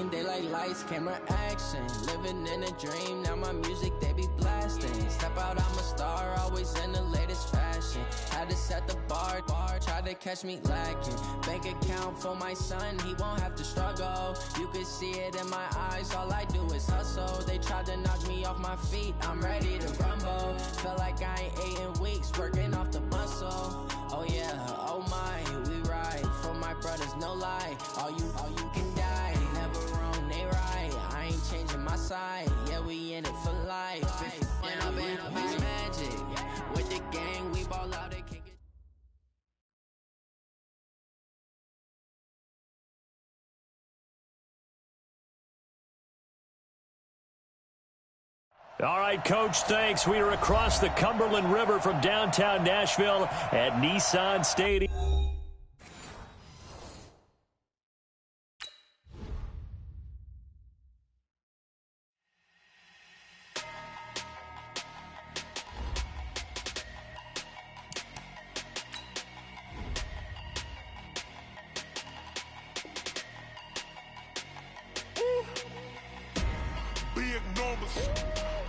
flashing, they like lights, camera action. Living in a dream, now my music they be blasting. Step out, I'm a star, always in the latest fashion. Had to set the bar, try to catch me lacking. Bank account for my son, he won't have to struggle. You can see it in my eyes, all I do is hustle. They tried to knock me off my feet, I'm ready to rumble. Feel like I ain't ate in weeks, working off the muscle. Oh yeah, oh my, we ride for my brothers, no lie. All you can die, never wrong, they right. I ain't changing my side, yeah, we in it for life. When I've been magic, with the gang, we ball out and kick it. All right, Coach, thanks. We are across the Cumberland River from downtown Nashville at Nissan Stadium.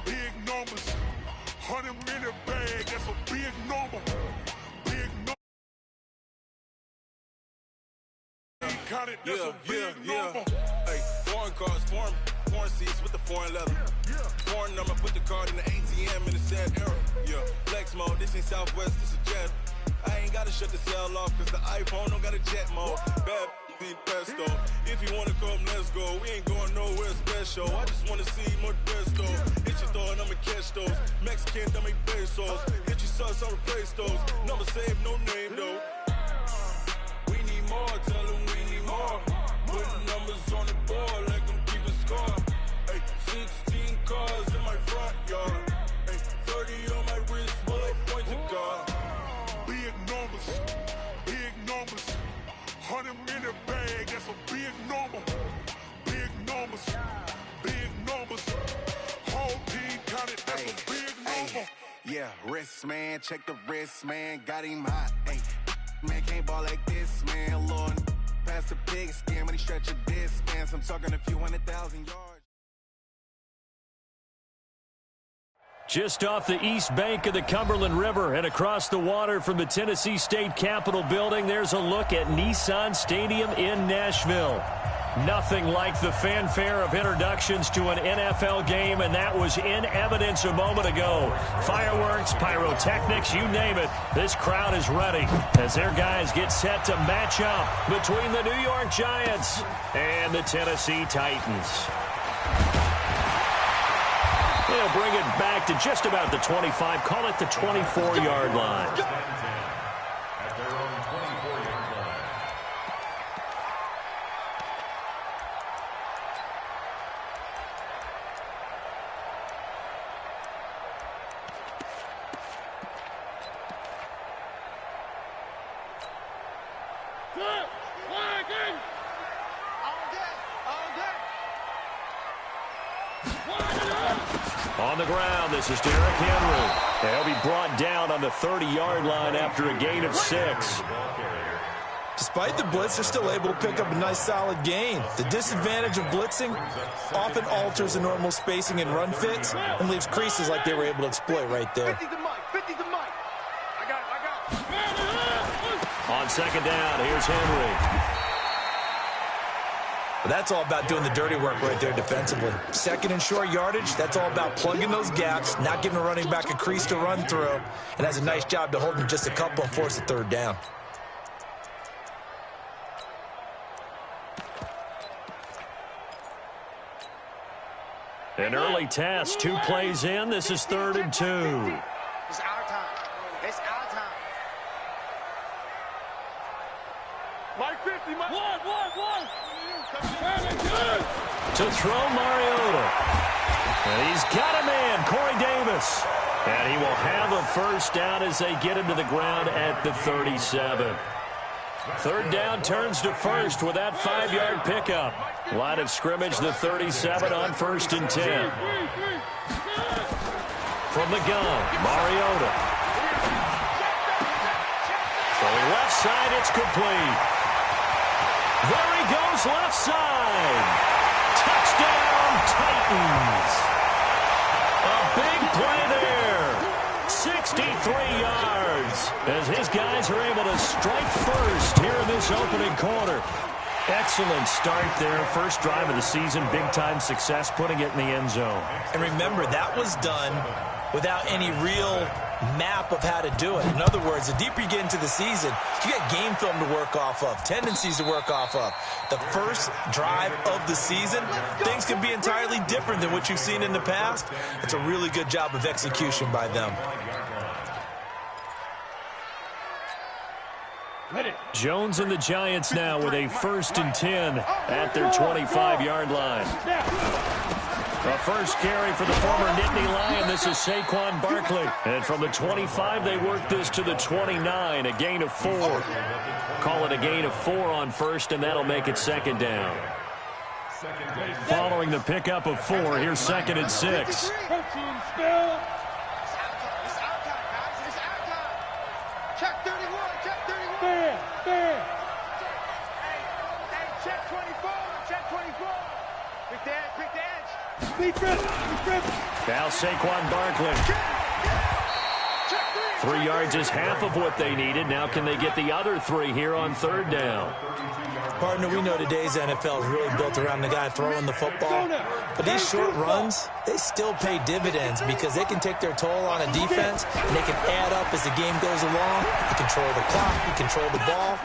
Big numbers, 100-minute bag, that's a big number. Big number. Count it, that's a big number. Hey, foreign cars, foreign seats with the foreign leather. Foreign number, put the card in the ATM in the sad era. Yeah, flex mode, this ain't Southwest, this is jet. I ain't gotta shut the cell off, cause the iPhone don't got a jet mode. Bad pesto. If you wanna come, let's go. We ain't going nowhere special. I just wanna see more pesto. Hit your thought, I'ma catch those. Mexican, I make pesos. Hit your sauce, I'll replace those. Number save, no name though. We need more, tell them we need more. Putting numbers on the board, like them keep a score. Hey, 16 cars in my front yard. Hey, 30 on my wrist, bullet points of God. Big numbers, 100-minute bag, that's a big number. Big numbers, whole team counted, that's a big number. Yeah, wrist man, check the wrist man, got him hot. Ay, man can't ball like this, man. Lord, past the pig skin when he stretch a distance. I'm talking a few 100,000 yards. Just off the east bank of the Cumberland River and across the water from the Tennessee State Capitol building, there's a look at Nissan Stadium in Nashville. Nothing like the fanfare of introductions to an NFL game, and that was in evidence a moment ago. Fireworks, pyrotechnics, you name it. This crowd is ready as their guys get set to match up between the New York Giants and the Tennessee Titans. They'll bring it back to just about the 25, call it the 24-yard line. At their own 24-yard line. On the ground, this is Derrick Henry. He'll be brought down on the 30-yard line after a gain of 6. Despite the blitz, they're still able to pick up a nice solid gain. The disadvantage of blitzing often alters the normal spacing and run fits and leaves creases like they were able to exploit right there. 50 the mic. I got it. On second down, here's Henry. But that's all about doing the dirty work right there defensively. Second and short yardage, that's all about plugging those gaps, not giving a running back a crease to run through, and has a nice job to hold him just a couple and force a third down. An early test, 2 plays in. This is 3rd and 2. It's our time. It's our time. Mike 50, Mike. One. To throw Mariota. And he's got a man, Corey Davis. And he will have a first down as they get him to the ground at the 37. Third down turns to first with that 5-yard pickup. Line of scrimmage, the 37 on 1st and 10. From the gun, Mariota. From left side, it's complete. There he goes left side. Titans. A big play there. 63 yards as his guys are able to strike first here in this opening quarter. Excellent start there. First drive of the season. Big-time success putting it in the end zone. And remember, that was done without any real map of how to do it. In other words, the deeper you get into the season, you get game film to work off of, tendencies to work off of. The first drive of the season, things can be entirely different than what you've seen in the past. It's a really good job of execution by them. Jones and the Giants now with a 1st and 10 at their 25-yard line. A first carry for the former Nittany Lion. This is Saquon Barkley. And from the 25, they work this to the 29, a gain of 4. Call it a gain of 4 on first, and that'll make it 2nd down. Following the pickup of 4, here's 2nd and 6. Check 31, check 31. Fair. Hey, check 24, check 24. Pick the edge. Now Saquon Barkley. 3 yards is half of what they needed. Now can they get the other 3 here on 3rd down? Partner, we know today's NFL is really built around the guy throwing the football. But these short runs, they still pay dividends because they can take their toll on a defense, and they can add up as the game goes along. You control the clock, you control the ball,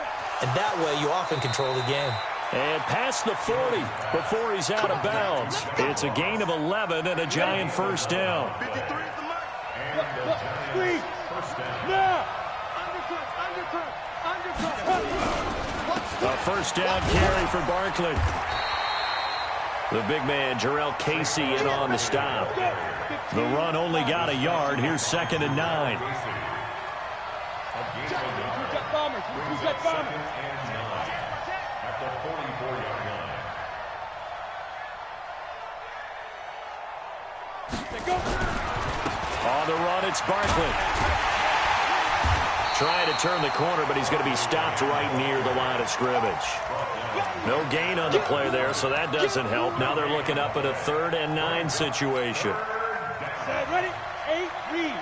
and that way you often control the game. And past the 40 before he's out of bounds. It's a gain of 11 and a Giant 1st down. A 1st down carry for Barkley. The big man, Jarrell Casey, in on the stop. The run only got a yard. Here's 2nd and 9. At the 44-yard line. On the run, it's Barkley. Trying to turn the corner, but he's going to be stopped right near the line of scrimmage. No gain on the play there, so that doesn't help. Now they're looking up at a 3rd and 9 situation. Ready? 8, read.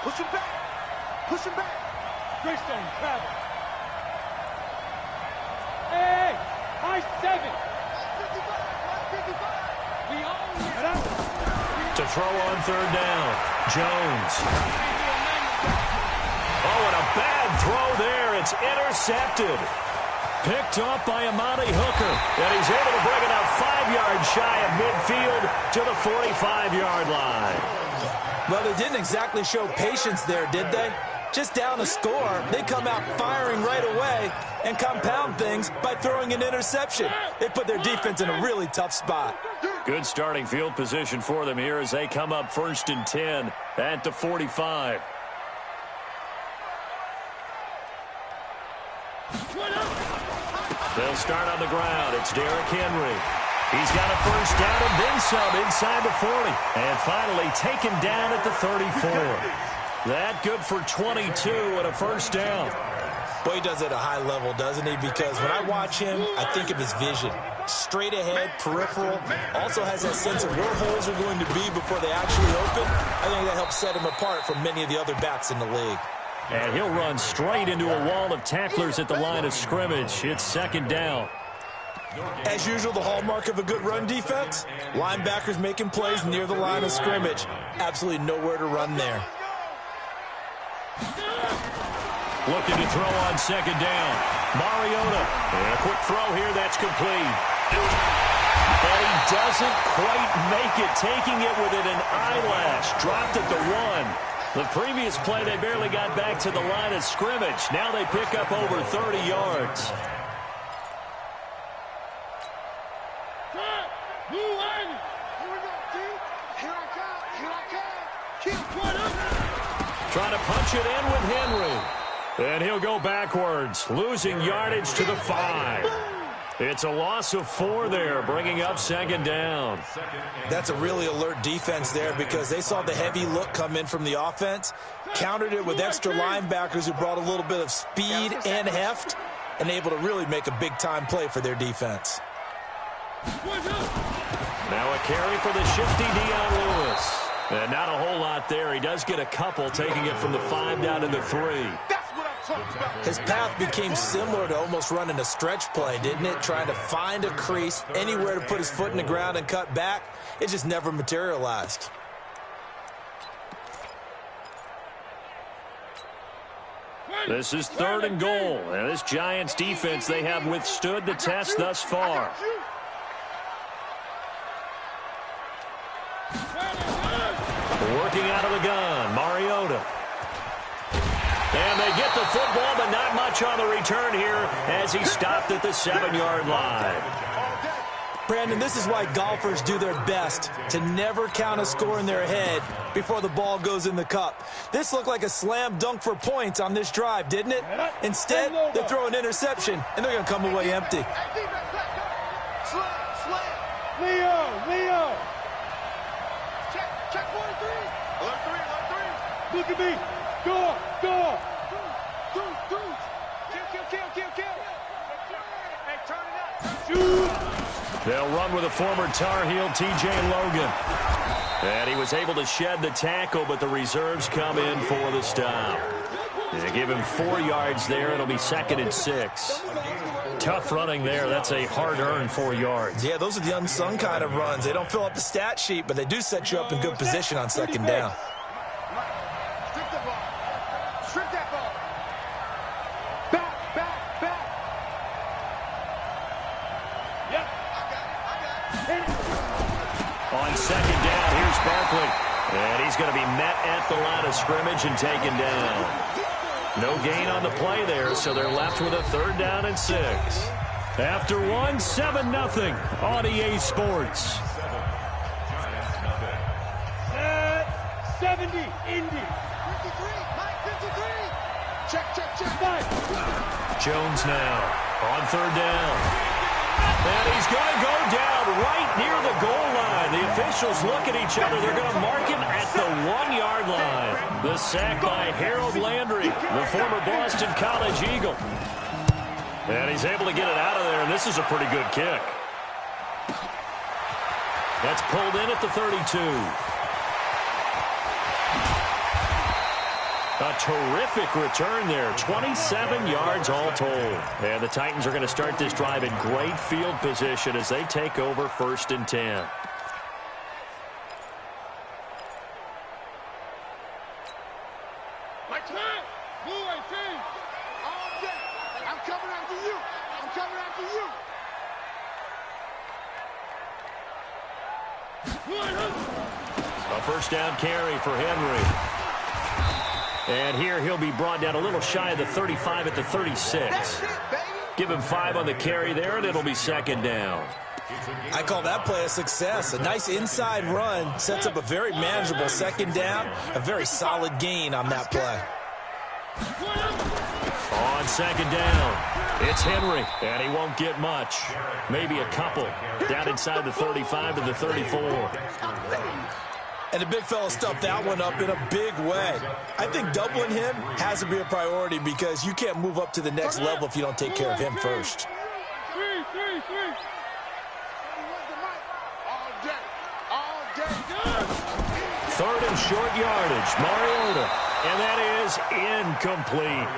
Push him back. Push him back. Greystone, travel. Hey, high 7. We own it. To throw on 3rd down, Jones. Oh, and a bad throw there. It's intercepted. Picked off by Amani Hooker. And he's able to bring it up 5 yards shy of midfield to the 45-yard line. Well, they didn't exactly show patience there, did they? Just down a score, they come out firing right away and compound things by throwing an interception. They put their defense in a really tough spot. Good starting field position for them here as they come up 1st and 10 at the 45. They'll start on the ground. It's Derrick Henry. He's got a 1st down and then some inside the 40. And finally taken down at the 34. That good for 22 and a 1st down. Boy, he does it at a high level, doesn't he? Because when I watch him, I think of his vision. Straight ahead, peripheral. Also has that sense of where holes are going to be before they actually open. I think that helps set him apart from many of the other backs in the league. And he'll run straight into a wall of tacklers at the line of scrimmage. It's 2nd down. As usual, the hallmark of a good run defense, linebackers making plays near the line of scrimmage. Absolutely nowhere to run there. Looking to throw on 2nd down. Mariota. And a quick throw here. That's complete. And he doesn't quite make it. Taking it within an eyelash. Dropped at the 1. The previous play, they barely got back to the line of scrimmage. Now they pick up over 30 yards. Trying to punch it in with Henry. And he'll go backwards, losing yardage to the 5. It's a loss of 4 there, bringing up 2nd down. That's a really alert defense there because they saw the heavy look come in from the offense, countered it with extra linebackers who brought a little bit of speed and heft, and able to really make a big-time play for their defense. Now a carry for the shifty Dion Lewis. And not a whole lot there. He does get a couple, taking it from the 5 down to the 3. That's what I'm talking about. His path became similar to almost running a stretch play, didn't it? Trying to find a crease, anywhere to put his foot in the ground and cut back. It just never materialized. This is 3rd and goal. And this Giants defense, they have withstood the test thus far. Working out of the gun, Mariota. And they get the football, but not much on the return here as he stopped at the 7-yard line. Brandon, this is why golfers do their best to never count a score in their head before the ball goes in the cup. This looked like a slam dunk for points on this drive, didn't it? Instead, they throw an interception, and they're going to come away empty. Leo. Check 43. Alert 3. Look at me. Go. Kill. Hey, turn it up. Shoot. They'll run with a former Tar Heel, T.J. Logan. And he was able to shed the tackle, but the reserves come in for the stop. They give him 4 yards there. It'll be 2nd and 6. Tough running there. That's a hard-earned 4 yards. Yeah, those are the unsung kind of runs. They don't fill up the stat sheet, but they do set you up in good position on 2nd down. Strip that ball. Back. Yep. I got it. On 2nd down, here's Barkley. And he's going to be met at the line of scrimmage and taken down. No gain on the play there, so they're left with a 3rd down and 6. After 7-0 on EA Sports. 70, Indy. 53. Check. Jones now on 3rd down. And he's going to go down right near the goal line. The officials look at each other. They're going to mark him at the 1-yard line. The sack by Harold Landry, the former Boston College Eagle. And he's able to get it out of there, and this is a pretty good kick. That's pulled in at the 32. A terrific return there. 27 yards all told. And the Titans are going to start this drive in great field position as they take over 1st and 10. I'm coming after you. A 1st down carry for Henry. And here he'll be brought down a little shy of the 35 at the 36. Give him 5 on the carry there, and it'll be 2nd down. I call that play a success. A nice inside run sets up a very manageable 2nd down. A very solid gain on that play. On 2nd down, it's Henry, and he won't get much. Maybe a couple. Down inside the 35 to the 34. And the big fella stuffed that one up in a big way. I think doubling him has to be a priority because you can't move up to the next level if you don't take care of him first. 3rd and short yardage, Mariota. And that is incomplete.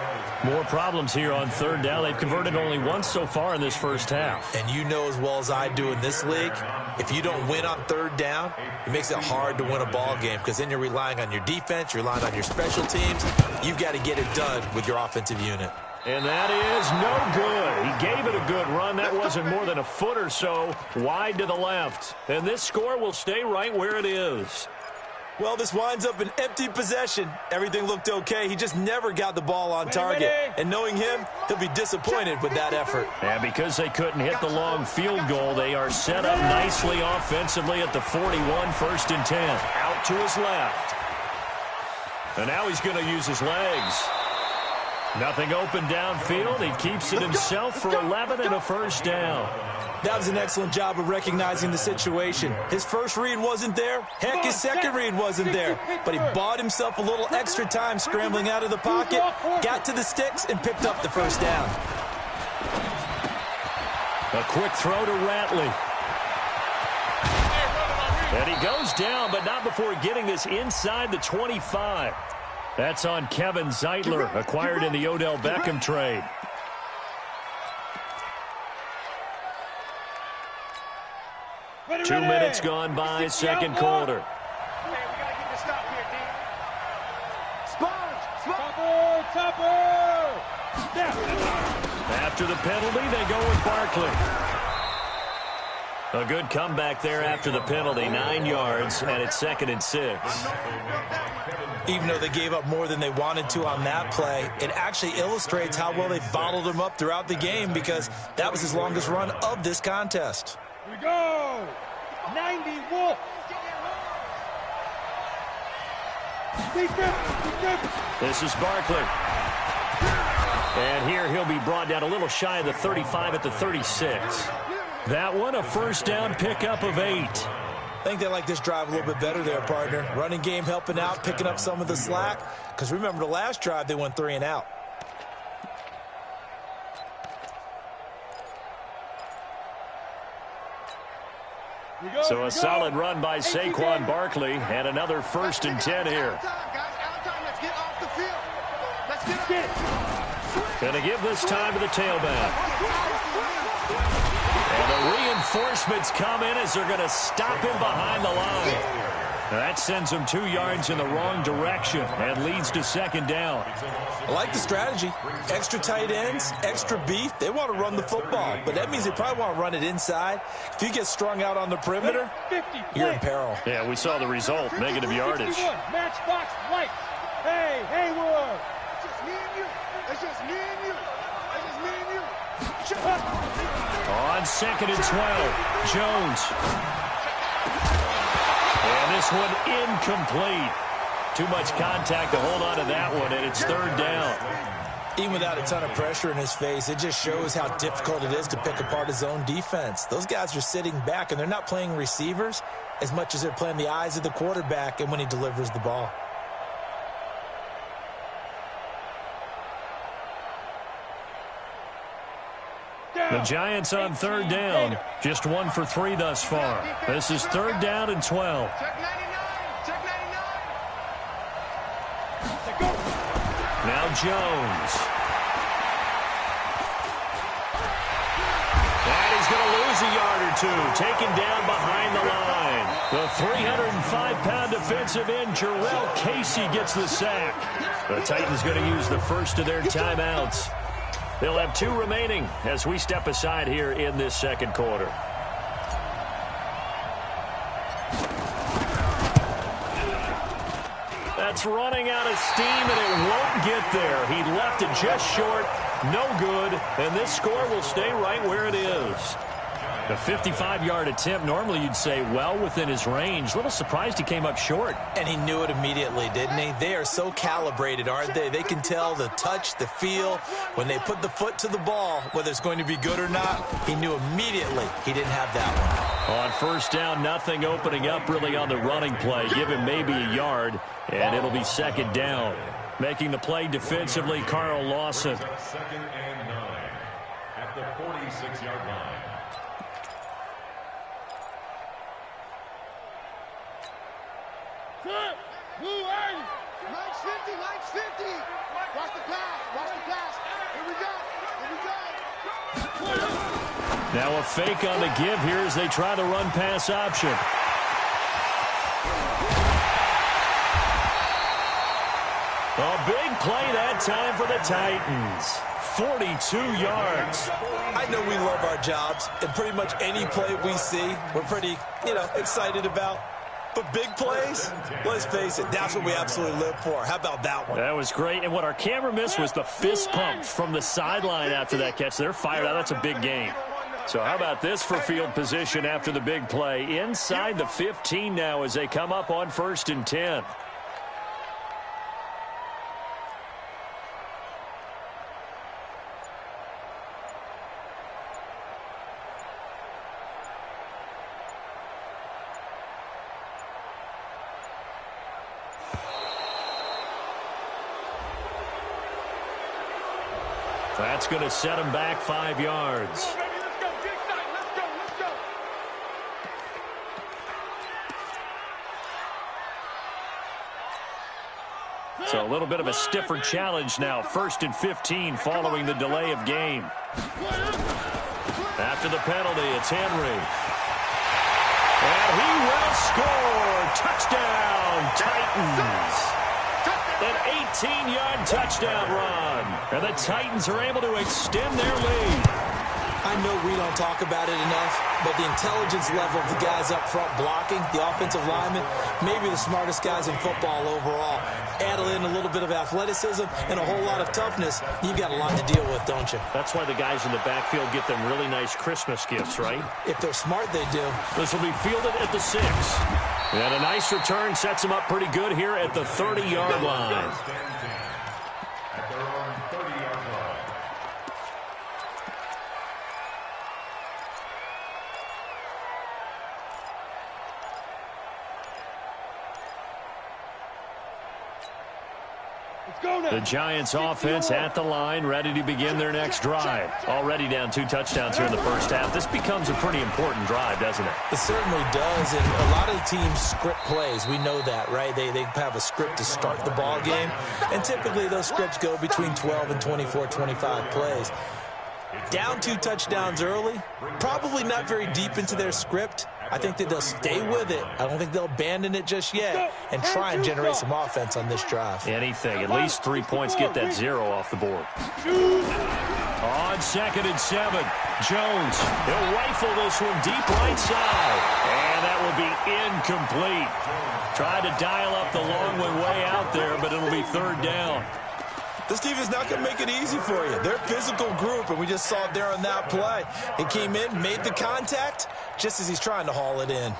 More problems here on 3rd down. They've converted only once so far in this first half. And you know as well as I do in this league, if you don't win on 3rd down, it makes it hard to win a ball game because then you're relying on your defense, you're relying on your special teams. You've got to get it done with your offensive unit. And that is no good. He gave it a good run. That wasn't more than a foot or so wide to the left. And this score will stay right where it is. Well, this winds up an empty possession. Everything looked okay. He just never got the ball on target. And knowing him, he'll be disappointed with that effort. And because they couldn't hit the long field goal, they are set up nicely offensively at the 41, 1st and 10. Out to his left. And now he's going to use his legs. Nothing open downfield. He keeps it himself for 11 and a 1st down. That was an excellent job of recognizing the situation. His first read wasn't there. Heck, his second read wasn't there. But he bought himself a little extra time scrambling out of the pocket, got to the sticks, and picked up the 1st down. A quick throw to Ratley. And he goes down, but not before getting this inside the 25. That's on Kevin Zeitler, acquired in the Odell Beckham trade. Ready, 2 minutes gone by, second quarter. Hey, we gotta get this stop here, D. Sponge! Topper! After the penalty, they go with Barkley. A good comeback there after the penalty, 9 yards, and it's 2nd and 6. Even though they gave up more than they wanted to on that play, it actually illustrates how well they bottled them up throughout the game, because that was his longest run of this contest. Here we go! 90 Wolf! This is Barkley. And here he'll be brought down a little shy of the 35 at the 36. That one, a first down pickup of 8. I think they like this drive a little bit better there, partner. Running game helping out, picking up some of the slack. Because remember, the last drive, they went 3 and out. So a solid run by Saquon Barkley, and another 1st and 10 here. Going to give this time to the tailback. And the reinforcements come in as they're going to stop him behind the line. That sends him 2 yards in the wrong direction and leads to 2nd down. I like the strategy. Extra tight ends, extra beef. They want to run the football, but that means they probably want to run it inside. If you get strung out on the perimeter, you're in peril. Yeah, we saw the result, negative yardage. Matchbox white. Hey, Haywood. It's just me and you. It's just me and you. It's just me and you. On 2nd and 12, Jones. And this one incomplete. Too much contact to hold on to that one, and it's 3rd down. Even without a ton of pressure in his face, it just shows how difficult it is to pick apart his own defense. Those guys are sitting back, and they're not playing receivers as much as they're playing the eyes of the quarterback and when he delivers the ball. The Giants on 3rd down. Just 1 for 3 thus far. This is 3rd down and 12. Now Jones. And he's going to lose a yard or 2. Taken down behind the line. The 305-pound defensive end, Jarrell Casey, gets the sack. The Titans going to use the first of their timeouts. They'll have 2 remaining as we step aside here in this 2nd quarter. That's running out of steam, and it won't get there. He left it just short, no good, and this score will stay right where it is. A 55-yard attempt, normally you'd say well within his range. A little surprised he came up short. And he knew it immediately, didn't he? They are so calibrated, aren't they? They can tell the touch, the feel. When they put the foot to the ball, whether it's going to be good or not, he knew immediately he didn't have that one. On 1st down, nothing opening up really on the running play. Give him maybe a yard, and it'll be 2nd down. Making the play defensively, Carl Lawson. 2nd and 9 at the 46-yard line. Who are you? Line's 50, line's 50. Watch the pass, watch the pass. Here we go, Now a fake on the give here as they try the run-pass option. A big play that time for the Titans. 42 yards. I know we love our jobs, and pretty much any play we see, we're pretty, excited about. But big plays, let's face it, that's what we absolutely live for. How about that one? That was great. And what our camera missed was the fist pump from the sideline after that catch. They're fired out. That's a big game. So how about this for field position after the big play? Inside the 15 now as they come up on 1st and 10. That's going to set him back 5 yards. So a little bit of a stiffer challenge now. 1st and 15 following the delay of game. After the penalty, it's Henry. And he will score. Touchdown, Titans. An 18-yard touchdown run. And the Titans are able to extend their lead. I know we don't talk about it enough, but the intelligence level of the guys up front blocking, the offensive linemen, maybe the smartest guys in football overall. Add in a little bit of athleticism and a whole lot of toughness, you've got a lot to deal with, don't you? That's why the guys in the backfield get them really nice Christmas gifts, right? If they're smart, they do. This will be fielded at the 6. And a nice return sets them up pretty good here at the 30-yard line. The Giants offense at the line, ready to begin their next drive. Already down 2 touchdowns here in the first half. This becomes a pretty important drive, doesn't it? It certainly does, and a lot of the teams script plays. We know that, right? They have a script to start the ball game, and typically those scripts go between 12 and 24, 25 plays. Down 2 touchdowns early, probably not very deep into their script. I think that they'll stay with it. I don't think they'll abandon it just yet and try and generate some offense on this drive. Anything. At least 3 points, get that 0 off the board. On 2nd and 7, Jones. He'll rifle this one deep right side. And that will be incomplete. Tried to dial up the long one way out there, but it'll be 3rd down. This team is not going to make it easy for you. They're a physical group, and we just saw it there on that play. He came in, made the contact, just as he's trying to haul it in.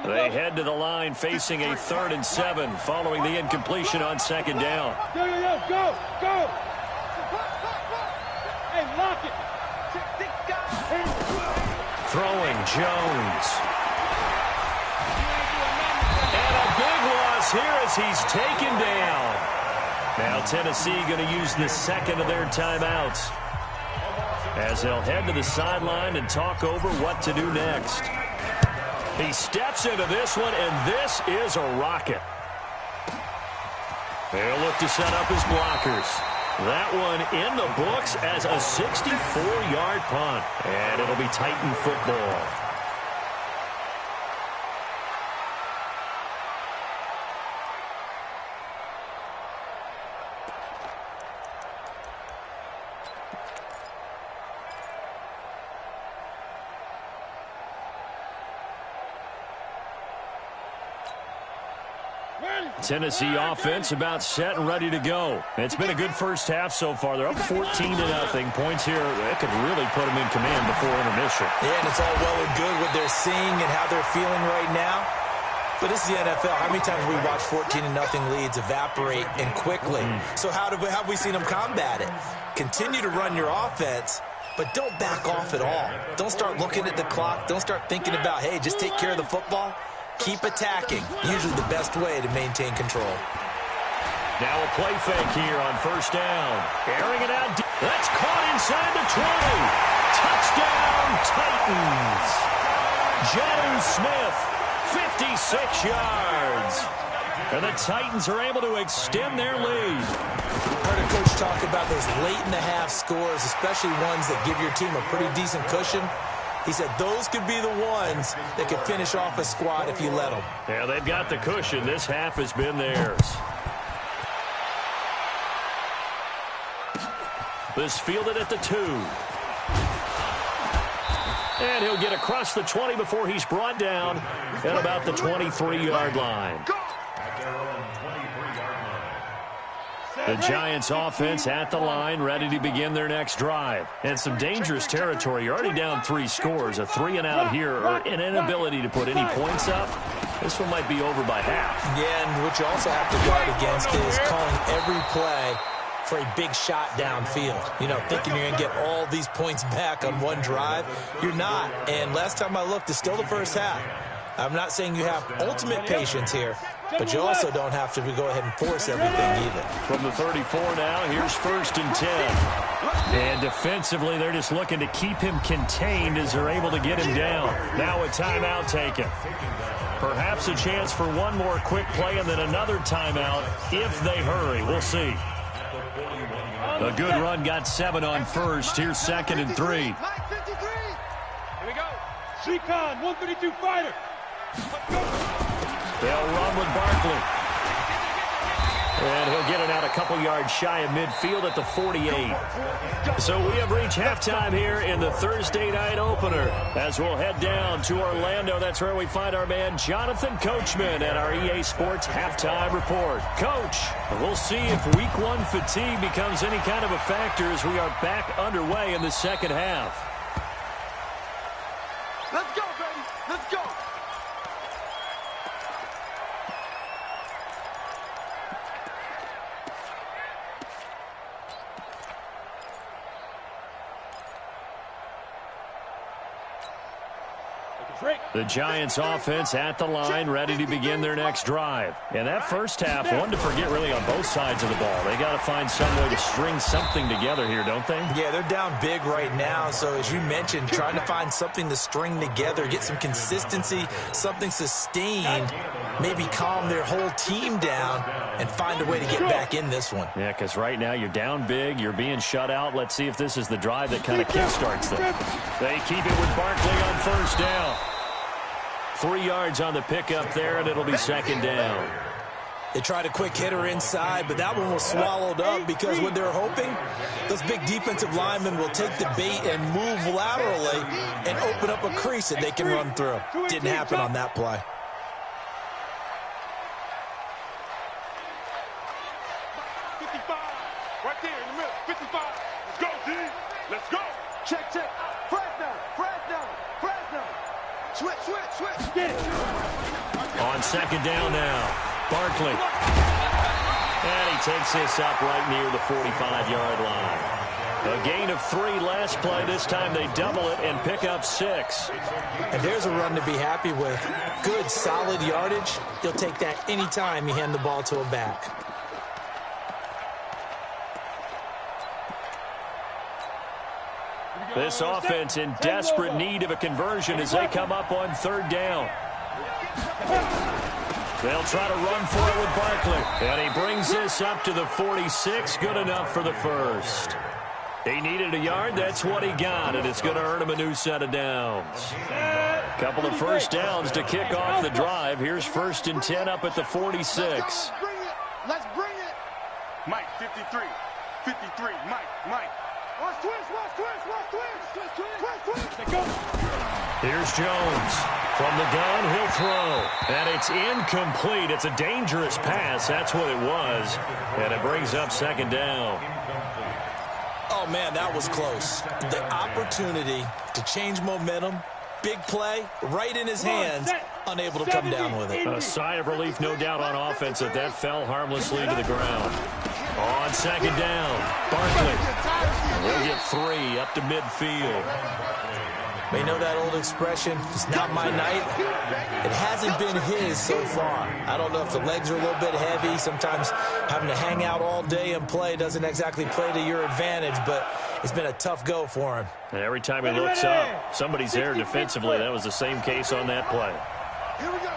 They head to the line facing a 3rd and 7 following the incompletion on 2nd down. Go! Hey, lock it! Throwing Jones. And a big loss here as he's taken down. Now Tennessee going to use the 2nd of their timeouts as they'll head to the sideline and talk over what to do next. He steps into this one, and this is a rocket. They'll look to set up his blockers. That one in the books as a 64-yard punt, and it'll be Titan football. Tennessee offense about set and ready to go. It's been a good first half so far. They're up 14-0. Points here, that could really put them in command before intermission. Yeah, and it's all well and good what they're seeing and how they're feeling right now. But this is the NFL. How many times have we watched 14-0 leads evaporate and quickly? So how have we seen them combat it? Continue to run your offense, but don't back off at all. Don't start looking at the clock. Don't start thinking about, hey, just take care of the football. Keep attacking. Usually the best way to maintain control. Now a play fake here on 1st down. Airing it out. That's caught inside the 20. Touchdown, Titans. Jones Smith, 56 yards. And the Titans are able to extend their lead. Heard a coach talk about those late-in-the-half scores, especially ones that give your team a pretty decent cushion. He said those could be the ones that could finish off a squad if you let them. Yeah, they've got the cushion. This half has been theirs. This fielded at the 2. And he'll get across the 20 before he's brought down at about the 23-yard line. The Giants offense at the line, ready to begin their next drive. And some dangerous territory. You're already down 3 scores. A 3-and-out here, or an inability to put any points up. This one might be over by half. Yeah, and what you also have to guard against is calling every play for a big shot downfield. You know, thinking you're going to get all these points back on one drive. You're not. And last time I looked, it's still the first half. I'm not saying you have ultimate patience here, but you also don't have to go ahead and force everything either. From the 34 now, here's 1st and 10. And defensively, they're just looking to keep him contained as they're able to get him down. Now a timeout taken. Perhaps a chance for one more quick play and then another timeout if they hurry. We'll see. A good run got 7 on first. Here's 2nd and 3. Here we go. Shikon, 132 fighter. They'll run with Barkley. And he'll get it out a couple yards shy of midfield at the 48. So we have reached halftime here in the Thursday night opener. As we'll head down to Orlando, that's where we find our man Jonathan Coachman at our EA Sports Halftime Report. Coach, we'll see if Week 1 fatigue becomes any kind of a factor as we are back underway in the second half. Let's go, baby. Let's go. The Giants offense at the line, ready to begin their next drive. And that first half, one to forget really on both sides of the ball. They got to find some way to string something together here, don't they? Yeah, they're down big right now. So as you mentioned, trying to find something to string together, get some consistency, something sustained, maybe calm their whole team down and find a way to get back in this one. Yeah, because right now you're down big, you're being shut out. Let's see if this is the drive that kind of kickstarts them. They keep it with Barkley on first down. 3 yards on the pickup there, and it'll be 2nd down. They tried a quick hitter inside, but that one was swallowed up because what they're hoping, those big defensive linemen will take the bait and move laterally and open up a crease that they can run through. Didn't happen on that play. Right there in the middle, 55. Let's go, D. Let's go. Check, check. Fresno. Switch. Get it. On 2nd down now, Barkley. And he takes this up right near the 45-yard line. A gain of 3 last play. This time they double it and pick up 6. And there's a run to be happy with. Good, solid yardage. You'll take that anytime you hand the ball to a back. This offense in desperate need of a conversion as they come up on 3rd down. They'll try to run for it with Barkley. And he brings this up to the 46. Good enough for the first. He needed a yard. That's what he got. And it's going to earn him a new set of downs. Couple of first downs to kick off the drive. Here's 1st and 10 up at the 46. Let's bring it. Mike, 53. Mike. Watch twist. Let's go. Here's Jones. From the gun, he'll throw. And it's incomplete. It's a dangerous pass. That's what it was. And it brings up 2nd down. Oh, man, that was close. The opportunity to change momentum, big play, right in his hands, unable to come down with it. A sigh of relief, no doubt, on offense that fell harmlessly to the ground. On 2nd down, Barkley will get 3 up to midfield. You know that old expression, it's not my night? It hasn't been his so far. I don't know if the legs are a little bit heavy. Sometimes having to hang out all day and play doesn't exactly play to your advantage, but it's been a tough go for him. And every time he looks up, somebody's there defensively. That was the same case on that play. Here we go.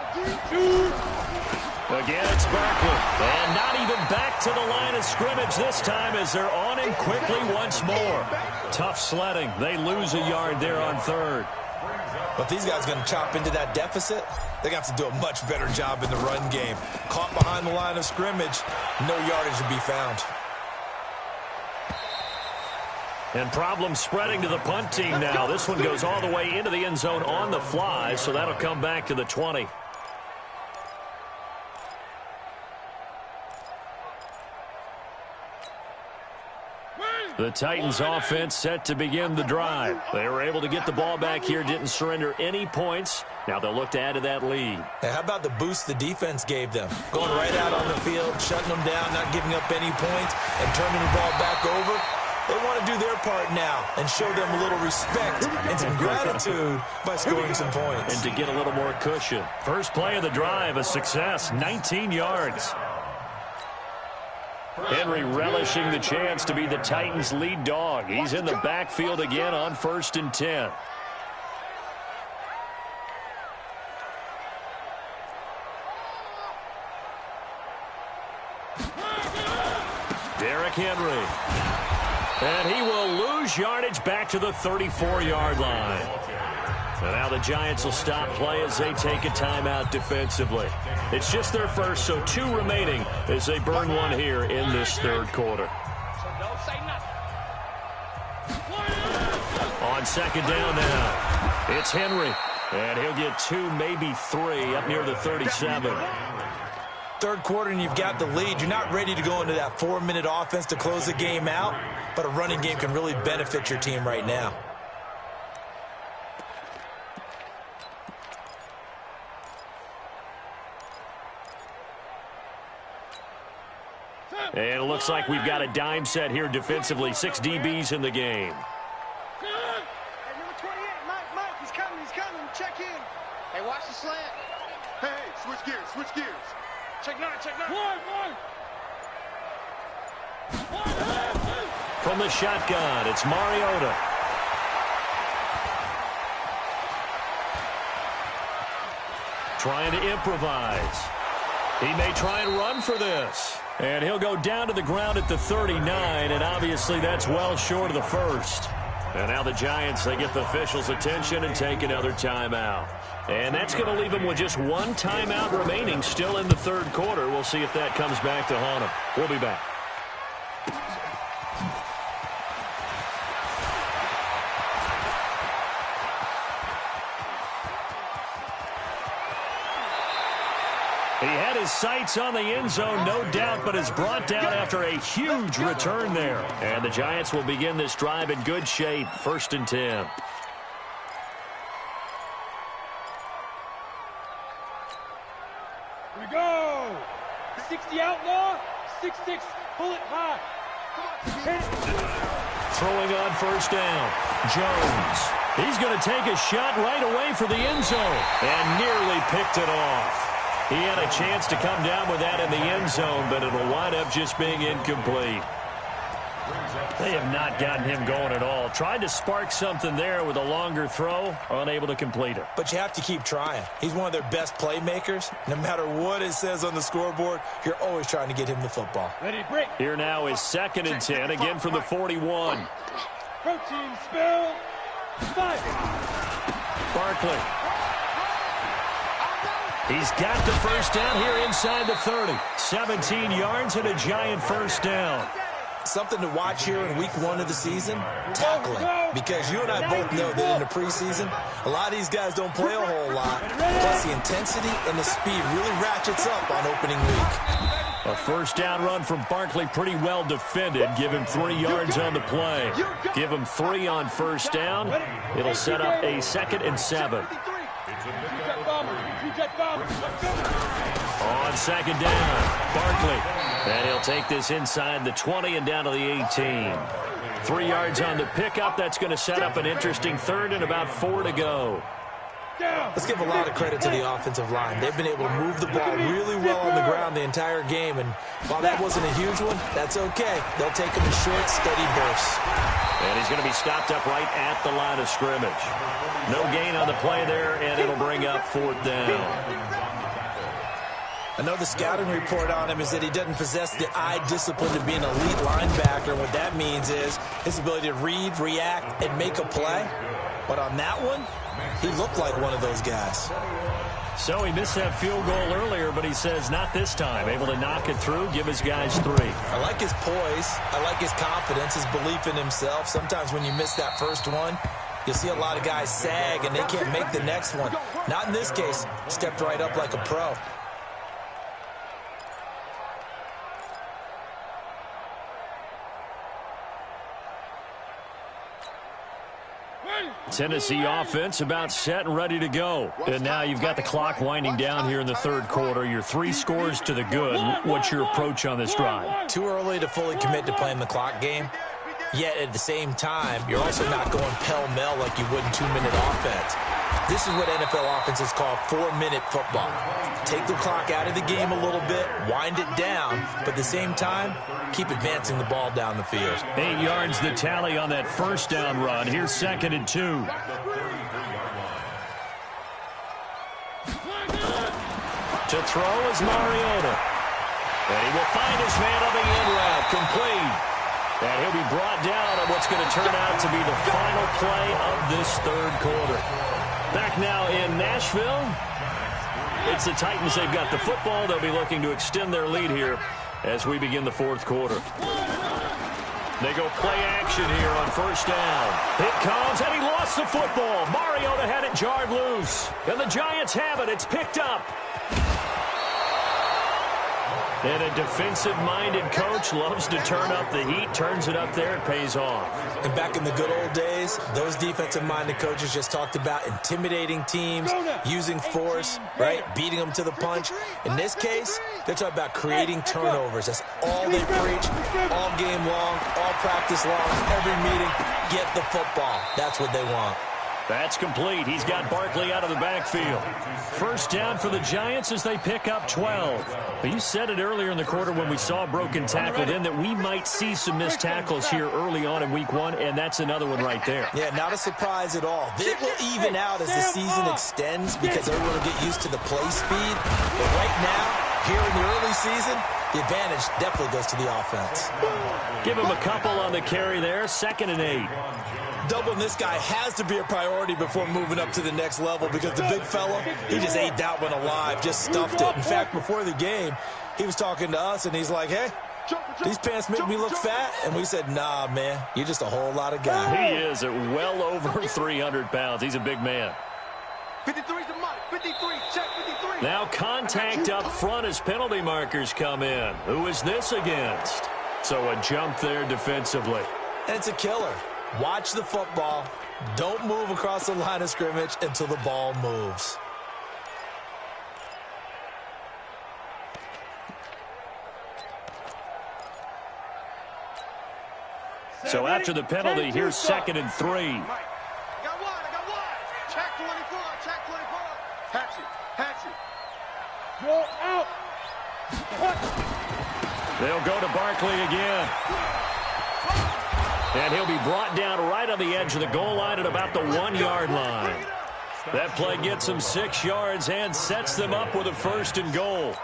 Again, it's Barkley. And not even back to the line of scrimmage this time as they're on him quickly once more. Tough sledding. They lose a yard there on 3rd. But these guys going to chop into that deficit, they're going to have to do a much better job in the run game. Caught behind the line of scrimmage, no yardage to be found. And problems spreading to the punt team now. This one goes all the way into the end zone on the fly, so that'll come back to the 20. The Titans offense set to begin the drive. They were able to get the ball back here, didn't surrender any points. Now they'll look to add to that lead. Hey, how about the boost the defense gave them? Going right out on the field, shutting them down, not giving up any points, and turning the ball back over. They want to do their part now and show them a little respect and some gratitude by scoring some points. And to get a little more cushion. First play of the drive, a success, 19 yards. Henry relishing the chance to be the Titans' lead dog. He's in the backfield again on 1st and 10. Henry. And he will lose yardage back to the 34-yard line. So now the Giants will stop play as they take a timeout defensively. It's just their first, so 2 remaining as they burn one here in this third quarter. On second down now, it's Henry. And he'll get 2, maybe 3, up near the 37. Third quarter and you've got the lead. You're not ready to go into that 4-minute offense to close the game out, but a running game can really benefit your team right now. And it looks like we've got a dime set here defensively. 6 DBs in the game. Hey, number 28, Mike, he's coming. Check in. Hey, watch the slant. Hey, switch gears. Check 9. One. From the shotgun, it's Mariota. Trying to improvise. He may try and run for this. And he'll go down to the ground at the 39, and obviously that's well short of the first. And now the Giants, they get the officials' attention and take another timeout. And that's going to leave them with just 1 timeout remaining still in the third quarter. We'll see if that comes back to haunt them. We'll be back. He had his sights on the end zone, no doubt, but is brought down after a huge return there. And the Giants will begin this drive in good shape, 1st and 10. Here we go. 60 outlaw, 6'6", bullet high. Throwing on 1st down. Jones. He's going to take a shot right away for the end zone and nearly picked it off. He had a chance to come down with that in the end zone, but it'll wind up just being incomplete. They have not gotten him going at all. Tried to spark something there with a longer throw, unable to complete it. But you have to keep trying. He's one of their best playmakers. No matter what it says on the scoreboard, you're always trying to get him the football. Ready, break. Here now is 2nd and 10, again from the 41. Protein spill. 5. Barkley. He's got the 1st down here inside the 30. 17 yards and a Giant 1st down. Something to watch here in week 1 of the season, tackling. Because you and I both know that in the preseason, a lot of these guys don't play a whole lot. Plus the intensity and the speed really ratchets up on opening week. A 1st down run from Barkley, pretty well defended. Give him 3 yards on the play. Give him 3 on 1st down. It'll set up a 2nd and 7. On 2nd down, Barkley. And he'll take this inside the 20 and down to the 18. 3 yards on the pickup. That's going to set up an interesting 3rd and about 4 to go. Let's give a lot of credit to the offensive line. They've been able to move the ball really well on the ground the entire game. And while that wasn't a huge one, that's okay. They'll take them in short, steady bursts. And he's going to be stopped up right at the line of scrimmage. No gain on the play there, and it'll bring up 4th down. I know the scouting report on him is that he doesn't possess the eye discipline to be an elite linebacker. And what that means is his ability to read, react, and make a play. But on that one, he looked like one of those guys. So he missed that field goal earlier, but he says not this time. Able to knock it through, give his guys 3. I like his poise. I like his confidence, his belief in himself. Sometimes when you miss that first one, you'll see a lot of guys sag and they can't make the next one. Not in this case. Stepped right up like a pro. Tennessee offense about set and ready to go. And now you've got the clock winding down here in the third quarter. You're 3 scores to the good. What's your approach on this drive? Too early to fully commit to playing the clock game. Yet at the same time, you're also not going pell-mell like you would in 2-minute offense. This is what NFL offenses call 4-minute football. Take the clock out of the game a little bit, wind it down, but at the same time, keep advancing the ball down the field. 8 yards the tally on that 1st down run. Here's 2nd and 2. To throw is Mariota. And he will find his man on the in route, complete. And he'll be brought down on what's going to turn out to be the final play of this third quarter. Back now in Nashville. It's the Titans. They've got the football. They'll be looking to extend their lead here as we begin the fourth quarter. They go play action here on first down. It comes, and he lost the football. Mariota had it jarred loose. And the Giants have it. It's picked up. And a defensive-minded coach loves to turn up the heat, turns it up there, it pays off. And back in the good old days, those defensive-minded coaches just talked about intimidating teams, using force, right, beating them to the punch. In this case, they're talking about creating turnovers. That's all they preach, all game long, all practice long, every meeting. Get the football. That's what they want. That's complete. He's got Barkley out of the backfield. First down for the Giants as they pick up 12. But you said it earlier in the quarter when we saw a broken tackle then that we might see some missed tackles here early on in week one, and that's another one right there. Yeah, not a surprise at all. It will even out as the season extends because everyone will get used to the play speed. But right now, here in the early season, the advantage definitely goes to the offense. Give him a couple on the carry there, 2nd and 8. Doubling this guy has to be a priority before moving up to the next level because the big fella, he just ate that one alive, just stuffed it. In fact, before the game, he was talking to us, and he's like, hey, these pants make me look fat. And we said, nah, man, you're just a whole lot of guy. He is at well over 300 pounds. He's a big man. 53's the mark. 53, check 53. Now contact up front as penalty markers come in. Who is this against? So a jump there defensively. And it's a killer. Watch the football. Don't move across the line of scrimmage until the ball moves. So after the penalty, here's 2nd and 3. I got one. Check 24, check 24. Patch it. Go out. They'll go to Barkley again. And he'll be brought down right on the edge of the goal line at about the 1-yard line. That play gets them 6 yards and sets them up with a 1st and goal.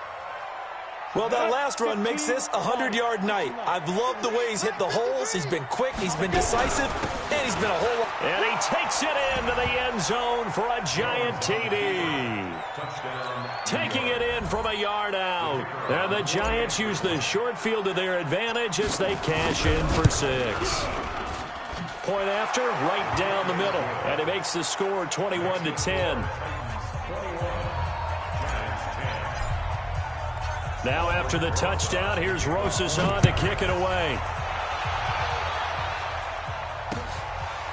Well, that last run makes this a 100-yard night. I've loved the way he's hit the holes. He's been quick, he's been decisive, and he's been a whole lot. And he takes it into the end zone for a giant TD. Taking it in from a yard out. And the Giants use the short field to their advantage as they cash in for 6. Point after, right down the middle. And it makes the score 21-10. Now after the touchdown, here's Rosas on to kick it away.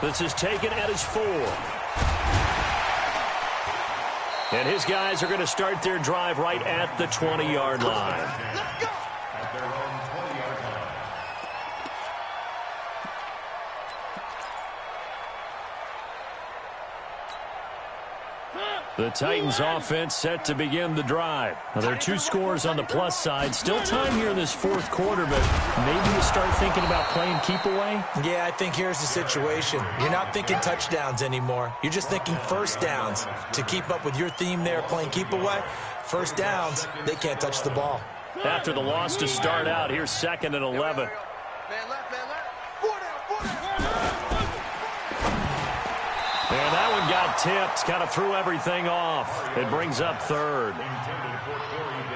This is taken at his 4. And his guys are going to start their drive right at the 20-yard line. The Titans offense set to begin the drive. Now, there are 2 scores on the plus side. Still time here in this 4th quarter, but maybe you start thinking about playing keep away? Yeah, I think here's the situation. You're not thinking touchdowns anymore. You're just thinking first downs. To keep up with your theme there, playing keep away, first downs, they can't touch the ball. After the loss to start out, here's 2nd and 11. Man left. 4 down. And that one got tipped, kind of threw everything off. It brings up 3rd.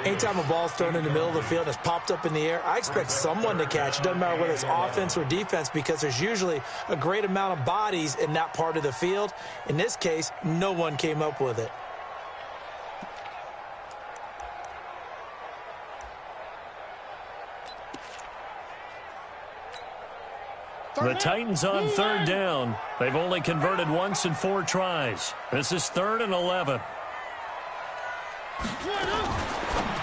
Anytime a ball's thrown in the middle of the field and it's popped up in the air, I expect someone to catch. It doesn't matter whether it's offense or defense because there's usually a great amount of bodies in that part of the field. In this case, no one came up with it. The Titans on 3rd down. They've only converted once in 4 tries. This is 3rd and 11.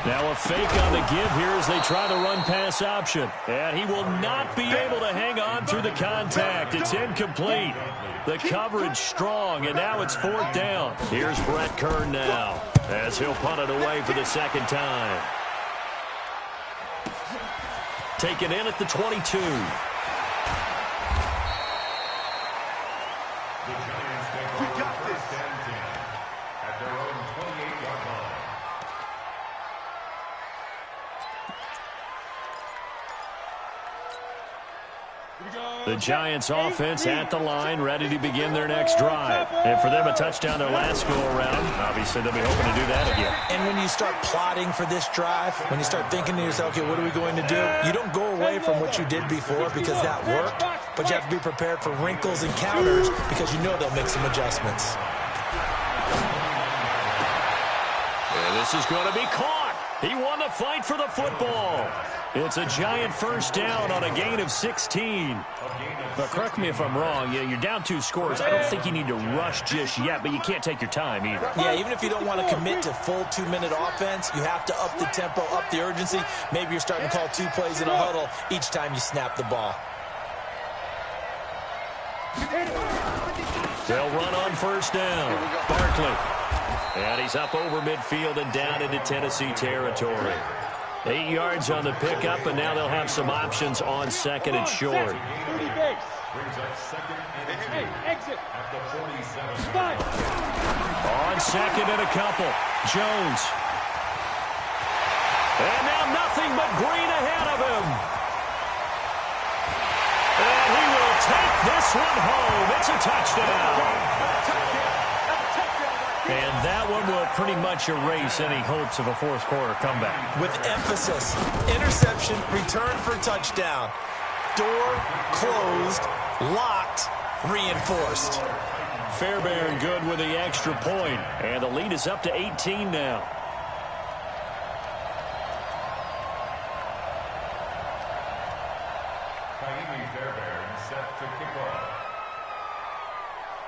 Now a fake on the give here as they try the run-pass option. And he will not be able to hang on through the contact. It's incomplete. The coverage strong, and now it's 4th down. Here's Brett Kern now as he'll punt it away for the 2nd time. Taken in at the 22. The Giants offense at the line, ready to begin their next drive. And for them, a touchdown their last go-around. Obviously, they'll be hoping to do that again. And when you start plotting for this drive, when you start thinking to yourself, okay, what are we going to do? You don't go away from what you did before because that worked, but you have to be prepared for wrinkles and counters because you know they'll make some adjustments. And this is going to be caught. He won the fight for the football. It's a Giant first down on a gain of 16. But correct me if I'm wrong. Yeah, you're down 2 scores. I don't think you need to rush just yet, but you can't take your time either. Yeah, even if you don't want to commit to full 2-minute offense, you have to up the tempo, up the urgency. Maybe you're starting to call 2 plays in a huddle each time you snap the ball. They'll run on first down. Barkley. And he's up over midfield and down into Tennessee territory. 8 yards on the pickup, and now they'll have some options on second and short. On second and a couple. Jones. And now nothing but green ahead of him. And he will take this one home. It's a touchdown. And that one will pretty much erase any hopes of a fourth quarter comeback. With emphasis, interception, return for touchdown. Door closed, locked, reinforced. Fairbairn good with the extra point, and the lead is up to 18 now.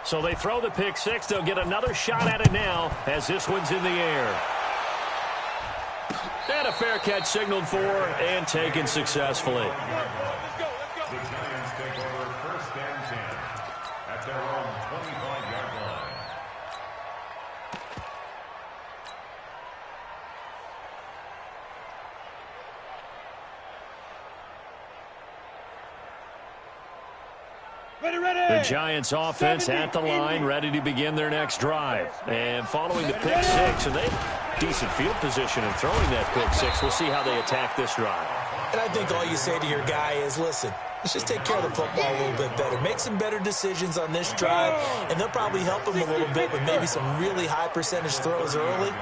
So they throw the pick six. They'll get another shot at it now as this one's in the air. And a fair catch signaled for and taken successfully. The Giants take over first and 10 at their own 25-yard line. The Giants offense at the line, ready to begin their next drive. And following the pick six, and they decent field position in throwing that pick six. We'll see how they attack this drive. And I think all you say to your guy is, listen, let's just take care of the football a little bit better. Make some better decisions on this drive, and they'll probably help him a little bit with maybe some really high percentage throws early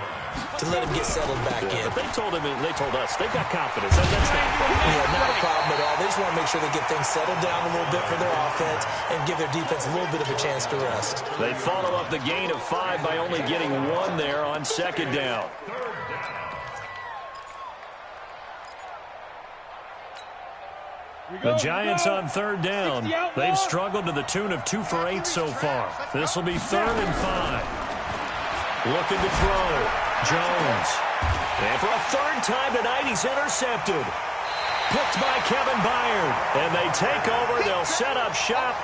to let him get settled back in. But they told him, and they told us, they've got confidence. That's not a problem at all. They just want to make sure they get things settled down a little bit for their offense and give their defense a little bit of a chance to rest. They follow up the gain of 5 by only getting 1 there on second down. The Giants on third down. They've struggled to the tune of 2 for 8 so far. This will be 3rd and 5. Looking to throw. Jones. And for a 3rd time tonight, he's intercepted. Picked by Kevin Byard. And they take over. They'll set up shop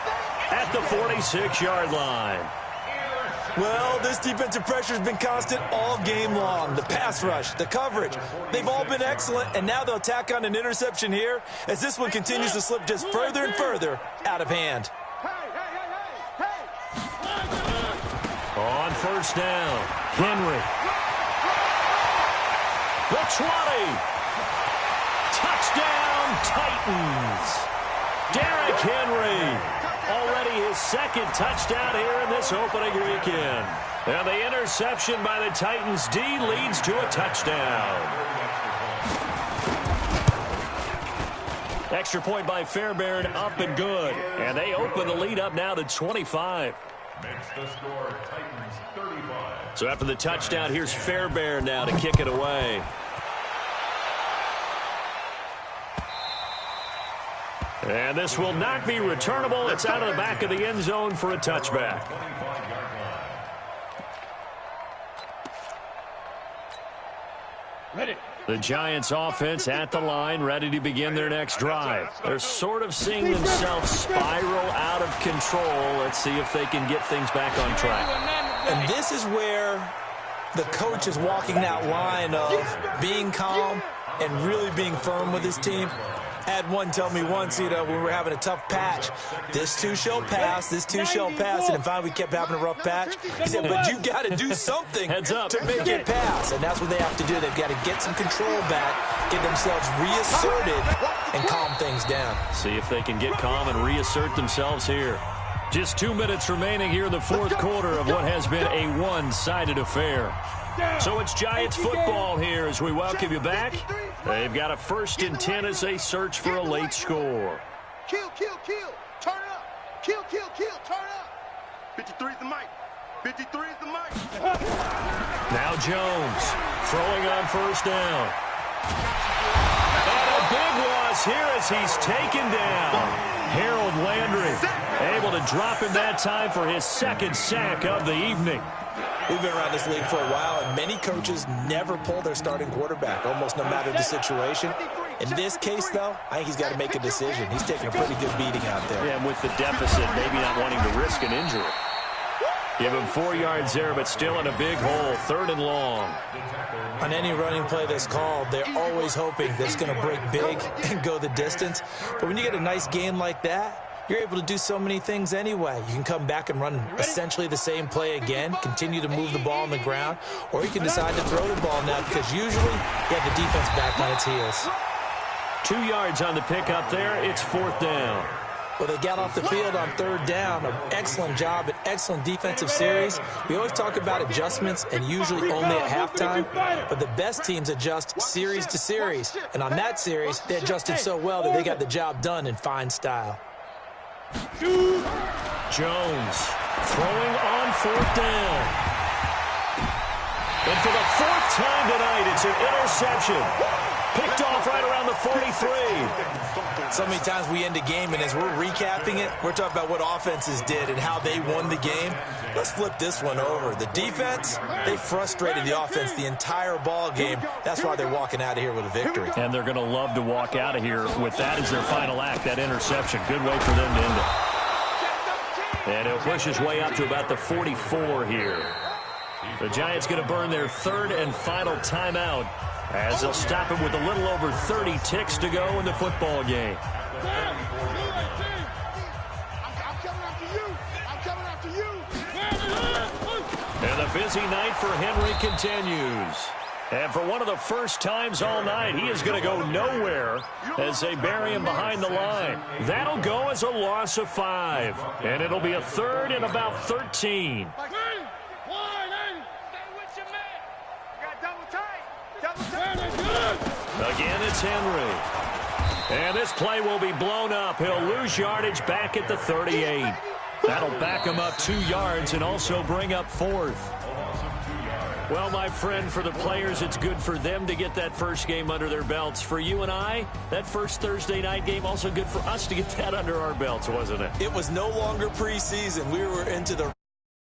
at the 46-yard line. Well, this defensive pressure has been constant all game long. The pass rush, the coverage, they've all been excellent, and now they'll tack on an interception here as this one continues to slip just further and further out of hand. On first down, Henry. The 20. Touchdown, Titans. Derrick Henry. Already his 2nd touchdown here in this opening weekend. And the interception by the Titans D leads to a touchdown. Extra point by Fairbairn, up and good. And they open the lead up now to 25. Makes the score Titans 35. So after the touchdown, here's Fairbairn now to kick it away. And this will not be returnable. It's out of the back of the end zone for a touchback. The Giants offense at the line, ready to begin their next drive. They're sort of seeing themselves spiral out of control. Let's see if they can get things back on track. And this is where the coach is walking that line of being calm and really being firm with his team. Had one tell me once, when we were having a tough patch, this too shall pass, this too shall pass, and finally we kept having a rough patch. He said, but you got to do something to make it pass, and that's what they have to do. They've got to get some control back, get themselves reasserted, and calm things down. See if they can get calm and reassert themselves here. Just 2 minutes remaining here in the fourth quarter of what has been a one-sided affair. So it's Giants football here as we welcome you back. They've got a 1st and 10 as they search for a late score. Kill, kill, kill. Turn it up. Kill, kill, kill. Turn it up. 53 is the mic. 53 is the mic. Now Jones throwing on 1st down. And a big loss here as he's taken down. Harold Landry able to drop him that time for his 2nd sack of the evening. We've been around this league for a while, and many coaches never pull their starting quarterback, almost no matter the situation. In this case, though, I think he's got to make a decision. He's taking a pretty good beating out there. Yeah, and with the deficit, maybe not wanting to risk an injury. Give him 4 yards there, but still in a big hole, 3rd and long. On any running play that's called, they're always hoping that it's going to break big and go the distance. But when you get a nice game like that, you're able to do so many things anyway. You can come back and run essentially the same play again, continue to move the ball on the ground, or you can decide to throw the ball now because usually you have the defense back on its heels. 2 yards on the pickup there. It's 4th down. Well, they got off the field on 3rd down. An excellent job, an excellent defensive series. We always talk about adjustments and usually only at halftime, but the best teams adjust series to series. And on that series, they adjusted so well that they got the job done in fine style. Jones throwing on 4th down. And for the 4th time tonight, it's an interception. Picked off right around the 43. So many times we end a game, and as we're recapping it, we're talking about what offenses did and how they won the game. Let's flip this one over. The defense, they frustrated the offense the entire ball game. That's why they're walking out of here with a victory. And they're going to love to walk out of here with that as their final act, that interception. Good way for them to end it. And he'll push his way up to about the 44 here. The Giants going to burn their 3rd and final timeout as they'll stop him with a little over 30 ticks to go in the football game. I'm coming after you. I'm coming after you. And the busy night for Henry continues. And for one of the first times all night, he is going to go nowhere as they bury him behind the line. That'll go as a loss of 5. And it'll be a 3rd and about 13. Again, it's Henry. And this play will be blown up. He'll lose yardage back at the 38. That'll back him up 2 yards and also bring up 4th. Well, my friend, for the players, it's good for them to get that first game under their belts. For you and I, that first Thursday night game, also good for us to get that under our belts, wasn't it? It was no longer preseason. We were into the